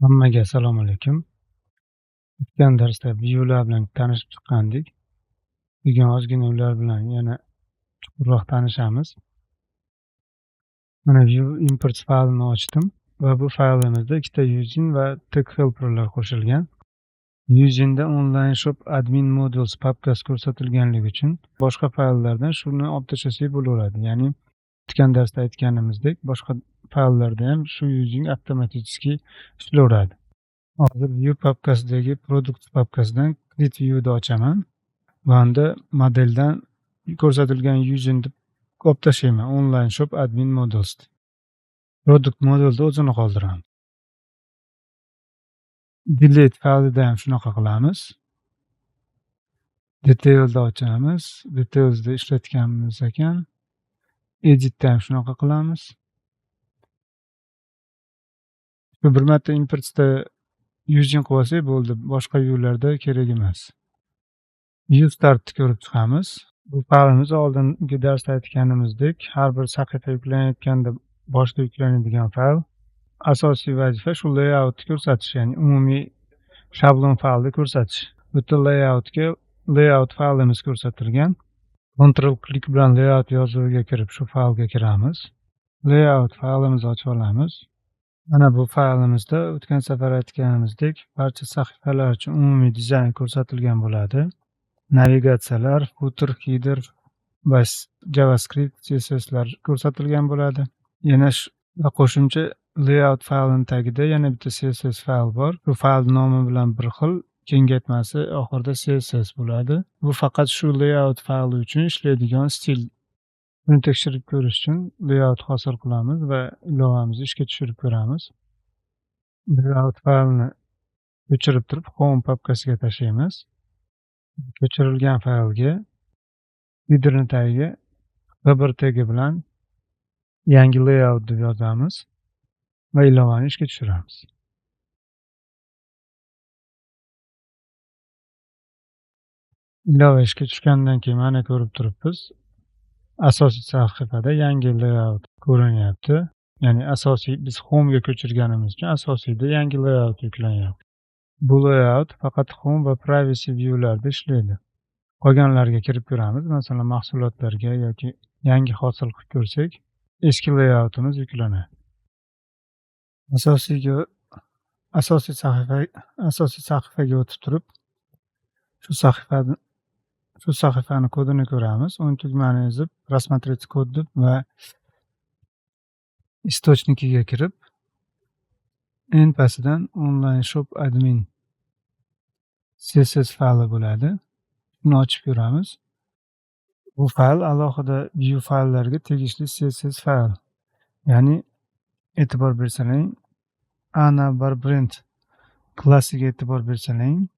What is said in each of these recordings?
Hammaga assalomu alaykum. O'tgan darsda viewlar bilan tanishib chiqqandik. Bugun ozgina ular bilan yana chuqurroq tanishamiz. Mana view imports faylini ochdim va bu faylimizda ikkita using va tag helperlar qo'shilgan. Usingda online shop admin modules papkasi ko'rsatilganligi uchun boshqa fayllardan shuni olib tashlasak bo'laveradi. Ya'ni o'tgan darsda aytganimizdek, boshqa fayllarda ham shu using avtomatik ishlaveradi. Hozir view papkasidagi product papkasidan create view'ni ochaman va unda modeldan ko'rsatilgan usingni olib tashlayman. Online shop admin modules. Product modulda o'zini qoldiraman. Delete faylida ham shunaqa qilamiz. Detailda ochamiz. Detailsda ishlatganmiz ekan. Editda ham shunaqa qilamiz. Bir marta importsda using qilib olsak bo'ldi, boshqa view'larda kerak emas. View startni ko'rib chiqamiz. Bu faylimiz oldingi darsda aytganimizdek, har bir sahifa yuklanayotganda boshqa yuklanadigan fayl. Asosiy vazifa shu layoutni ko'rsatish, ya'ni umumiy shablon faylni ko'rsatish. Bitta layout faylimiz ko'rsatilgan. Ctrl klik bilan layout yozuviga kirib shu faylga kiramiz. Layout faylimizni ochib olamiz. Mana bu faylimizda o'tgan safar aytganimizdek, barcha sahifalar uchun umumiy dizayn ko'rsatilgan bo'ladi. Navigatsiyalar, footer, header va JavaScript, CSSlar ko'rsatilgan bo'ladi. Yana qo'shimcha layout faylining tagida yana bitta CSS fayl bor. Bu fayl nomi bilan bir xil, kengaytmasi oxirida CSS bo'ladi. Bu faqat shu layout fayli uchun ishlaydigan stil. Buni tekshirib ko'rish uchun layout hosil qilamiz va ilovamizni ishga tushirib ko'ramiz. Layout faylini ko'chirib turib home papkasiga tashlaymiz. Ko'chirilgan faylga headerning tagiga bir tagi bilan yangi layout deb yozamiz va ilovani ishga tushiramiz. Ilova ishga tushgandan keyin mana ko'rib turibmiz. Asosiy sahifada yangi layout ko'rinyapti. Ya'ni asosiy biz home ga ko'chirganimiz uchun asosiyda yangi layout yuklanyapti. Bu layout faqat home va privacy view'larda ishlaydi. Qolganlarga kirib ko'ramiz. Masalan, mahsulotlarga yoki yangi hosil qilib ko'rsak, eski layoutimiz yuklanadi. Asosiy sahifaga o'tib turib, shu sahifani kodini ko'ramiz. O'ng tugmani ezib, "Рассмотреть kod" deb va istochnikiga kirib, eng pastidan online shop admin CSS fayli bo'ladi. Buni ochib ko'ramiz. Bu fayl alohida view fayllarga tegishli CSS fayl. Ya'ni e'tibor bersangiz, ana brand klassiga e'tibor bersangiz,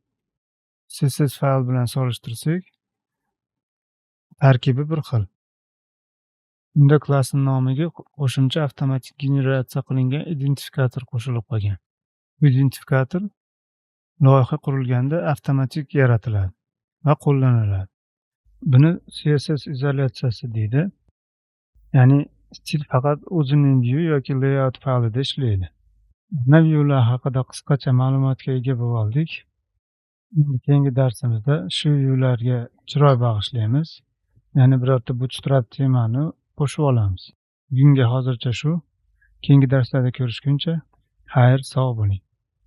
CSS fayl bilan solishtirsak, tarkibi bir xil. Unda klassning nomiga qo'shimcha avtomatik generatsiya qilingan identifikator qo'shilib qolgan. Bu identifikator loyiha qurilganda avtomatik yaratiladi va qo'llaniladi. Buni CSS izolyatsiyasi deydi. Ya'ni stil faqat o'zining view yoki layout faylida ishlaydi. Mana view'lar haqida qisqacha ma'lumotga ega bo'ldik. Keyingi darsimizda shu view'larga chiroy bag'ishlaymiz. Ya'ni birorta bootstrap temani qo'shib olamiz. Bugunga hozircha shu. Keyingi darslarda ko'rishguncha, xayr, sog' bo'ling.